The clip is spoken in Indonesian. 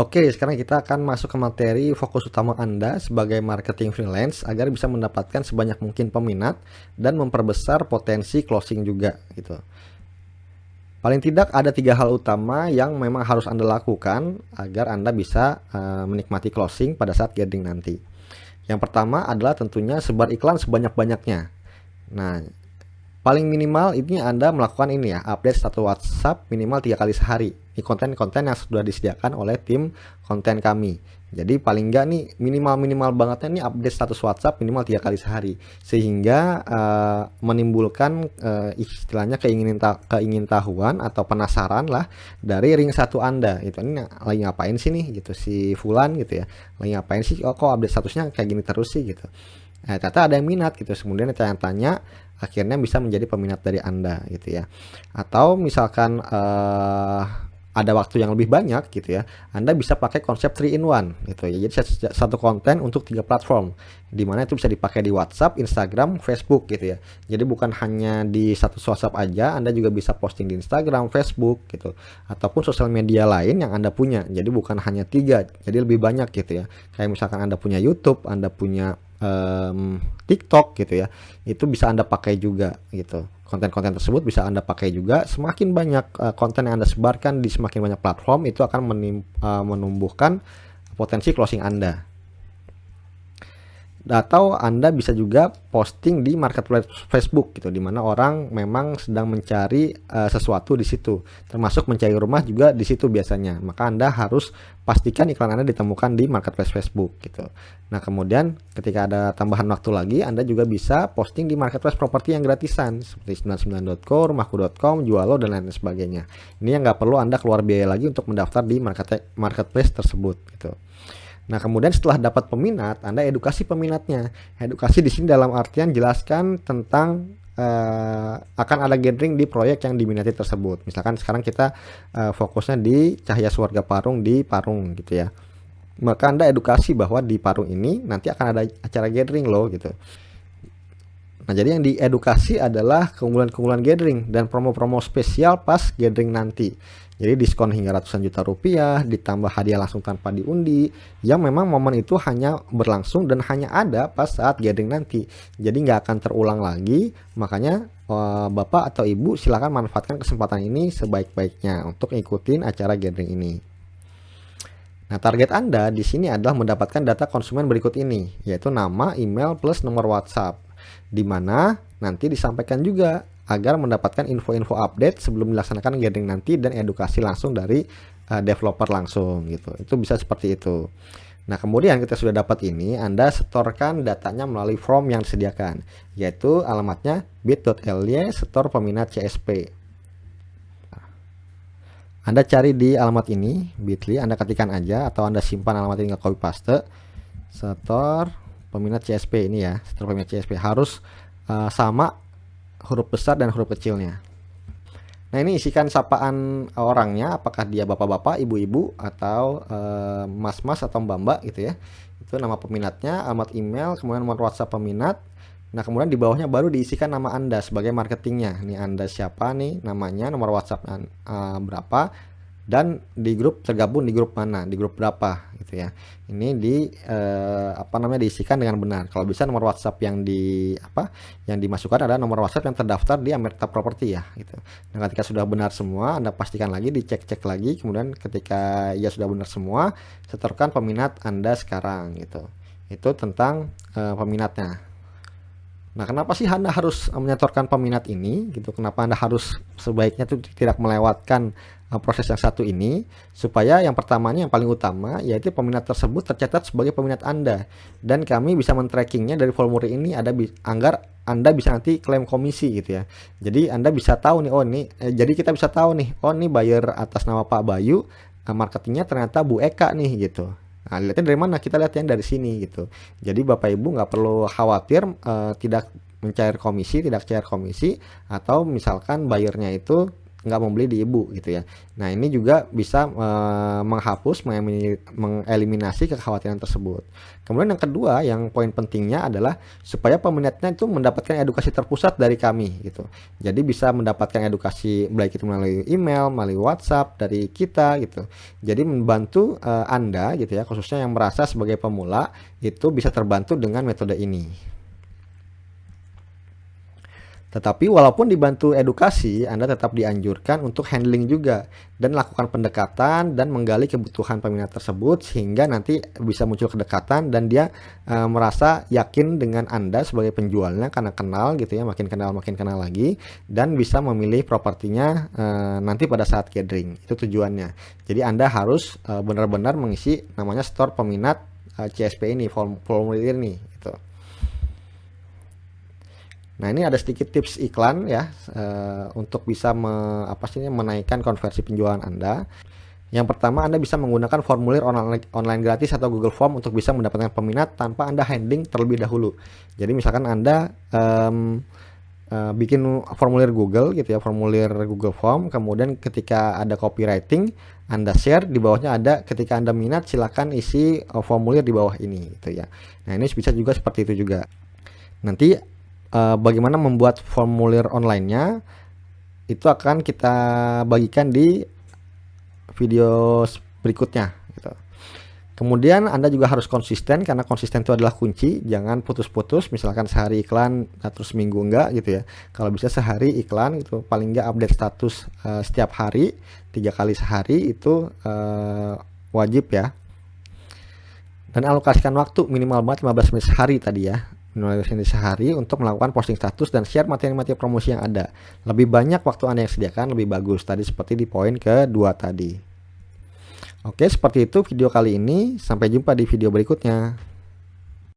Oke, sekarang kita akan masuk ke materi fokus utama Anda sebagai marketing freelance agar bisa mendapatkan sebanyak mungkin peminat dan memperbesar potensi closing juga gitu. Paling tidak ada 3 hal utama yang memang harus Anda lakukan agar Anda bisa menikmati closing pada saat gathering nanti. Yang pertama adalah tentunya sebar iklan sebanyak-banyaknya. Nah, paling minimal ini Anda melakukan ini ya, update status WhatsApp minimal 3 kali sehari. Ini konten-konten yang sudah disediakan oleh tim konten kami. Jadi paling enggak nih minimal bangetnya nih update status WhatsApp minimal 3 kali sehari. Sehingga menimbulkan istilahnya keingintahuan atau penasaran lah dari ring satu Anda. Itu ini lagi ngapain sih nih gitu si Fulan gitu ya. Lagi ngapain sih kok update statusnya kayak gini terus sih gitu. Ternyata ada yang minat gitu, kemudian tanya-tanya akhirnya bisa menjadi peminat dari Anda gitu ya. Atau misalkan ada waktu yang lebih banyak gitu ya, Anda bisa pakai konsep 3 in 1 gitu ya. Jadi satu konten untuk 3 platform, di mana itu bisa dipakai di WhatsApp, Instagram, Facebook gitu ya. Jadi bukan hanya di satu WhatsApp aja, Anda juga bisa posting di Instagram, Facebook gitu, ataupun sosial media lain yang Anda punya. Jadi bukan hanya 3, jadi lebih banyak gitu ya. Kayak misalkan Anda punya YouTube, Anda punya TikTok gitu ya, itu bisa Anda pakai juga gitu. Konten-konten tersebut bisa Anda pakai juga. Semakin banyak konten yang Anda sebarkan di semakin banyak platform, itu akan menumbuhkan potensi closing Anda. Atau Anda bisa juga posting di marketplace Facebook gitu, dimana orang memang sedang mencari sesuatu di situ, termasuk mencari rumah juga di situ biasanya. Maka Anda harus pastikan iklan Anda ditemukan di marketplace Facebook gitu. Nah, kemudian ketika ada tambahan waktu lagi, Anda juga bisa posting di marketplace properti yang gratisan seperti 99.co, rumahku.com, Jualo dan lain sebagainya. Ini yang nggak perlu Anda keluar biaya lagi untuk mendaftar di marketplace tersebut gitu. Nah, kemudian setelah dapat peminat, Anda edukasi peminatnya. Edukasi di sini dalam artian jelaskan tentang akan ada gathering di proyek yang diminati tersebut. Misalkan sekarang kita fokusnya di Cahaya Suarga Parung di Parung gitu ya. Maka Anda edukasi bahwa di Parung ini nanti akan ada acara gathering loh gitu. Nah, jadi yang diedukasi adalah keunggulan-keunggulan gathering dan promo-promo spesial pas gathering nanti. Jadi diskon hingga ratusan juta rupiah, ditambah hadiah langsung tanpa diundi, yang memang momen itu hanya berlangsung dan hanya ada pas saat gathering nanti. Jadi nggak akan terulang lagi, makanya Bapak atau Ibu silakan manfaatkan kesempatan ini sebaik-baiknya untuk ikutin acara gathering ini. Nah, target Anda di sini adalah mendapatkan data konsumen berikut ini, yaitu nama, email, plus nomor WhatsApp, di mana nanti disampaikan juga agar mendapatkan info-info update sebelum dilaksanakan gathering nanti dan edukasi langsung dari developer langsung gitu. Itu bisa seperti itu. Nah, kemudian kita sudah dapat ini, Anda setorkan datanya melalui form yang disediakan, yaitu alamatnya bit.ly setor peminat CSP. Anda cari di alamat ini, bit.ly, Anda ketikkan aja atau Anda simpan alamat ini ke copy paste. Setor peminat CSP ini ya, setor peminat CSP harus sama huruf besar dan huruf kecilnya. Nah, ini isikan sapaan orangnya, apakah dia bapak-bapak, ibu-ibu, atau mas-mas atau mbak-mbak gitu ya. Itu nama peminatnya, alamat email, kemudian nomor WhatsApp peminat. Nah, kemudian di bawahnya baru diisikan nama Anda sebagai marketingnya. Nih Anda siapa nih, namanya, nomor WhatsApp berapa, dan di grup tergabung di grup mana, di grup berapa gitu ya. Ini diisikan dengan benar. Kalau bisa nomor WhatsApp yang dimasukkan adalah nomor WhatsApp yang terdaftar di Amerta Property ya gitu. Nah, ketika sudah benar semua, Anda pastikan lagi, dicek-cek lagi, kemudian ketika ya sudah benar semua, setorkan peminat Anda sekarang gitu. Itu tentang peminatnya. Nah, kenapa sih Anda harus menyetorkan peminat ini gitu? Kenapa Anda harus sebaiknya tuh tidak melewatkan proses yang satu ini? Supaya yang pertamanya, yang paling utama, yaitu peminat tersebut tercatat sebagai peminat Anda. Dan kami bisa men-trackingnya dari formulir ini agar Anda bisa nanti klaim komisi gitu ya. Jadi Anda bisa tahu nih, jadi kita bisa tahu nih, ini buyer atas nama Pak Bayu, marketingnya ternyata Bu Eka nih gitu. Nah, lihatnya dari mana? Kita lihat yang dari sini gitu. Jadi Bapak Ibu nggak perlu khawatir tidak cair komisi, atau misalkan bayarnya itu nggak mau beli di Ibu gitu ya. Nah ini juga bisa menghapus, mengeliminasi kekhawatiran tersebut. Kemudian yang kedua, yang poin pentingnya adalah supaya peminatnya itu mendapatkan edukasi terpusat dari kami gitu. Jadi bisa mendapatkan edukasi baik itu melalui email, melalui WhatsApp dari kita gitu. Jadi membantu Anda gitu ya, khususnya yang merasa sebagai pemula itu bisa terbantu dengan metode ini. Tetapi walaupun dibantu edukasi, Anda tetap dianjurkan untuk handling juga dan lakukan pendekatan dan menggali kebutuhan peminat tersebut sehingga nanti bisa muncul kedekatan dan dia merasa yakin dengan Anda sebagai penjualnya karena kenal gitu ya, makin kenal lagi, dan bisa memilih propertinya nanti pada saat gathering. Itu tujuannya. Jadi Anda harus benar-benar mengisi namanya store peminat CSP ini, formulir ini gitu. Nah ini ada sedikit tips iklan ya untuk bisa menaikkan konversi penjualan Anda. Yang pertama, Anda bisa menggunakan formulir online gratis atau Google Form untuk bisa mendapatkan peminat tanpa Anda handling terlebih dahulu. Jadi misalkan Anda bikin formulir Google gitu ya, formulir Google Form, kemudian ketika ada copywriting Anda share, di bawahnya ada ketika Anda minat silakan isi formulir di bawah ini gitu ya. Nah ini bisa juga seperti itu juga. Nanti bagaimana membuat formulir online-nya itu akan kita bagikan di video berikutnya gitu. Kemudian Anda juga harus konsisten, karena konsisten itu adalah kunci. Jangan putus-putus, misalkan sehari iklan terus seminggu enggak gitu ya. Kalau bisa sehari iklan gitu, paling enggak update status setiap hari 3 kali sehari itu wajib ya. Dan alokasikan waktu minimal banget 15 menit sehari tadi ya, sehari untuk melakukan posting status dan share materi-materi promosi yang ada. Lebih banyak waktu Anda yang sediakan lebih bagus, tadi seperti di poin kedua tadi. Oke, seperti itu video kali ini. Sampai jumpa di video berikutnya.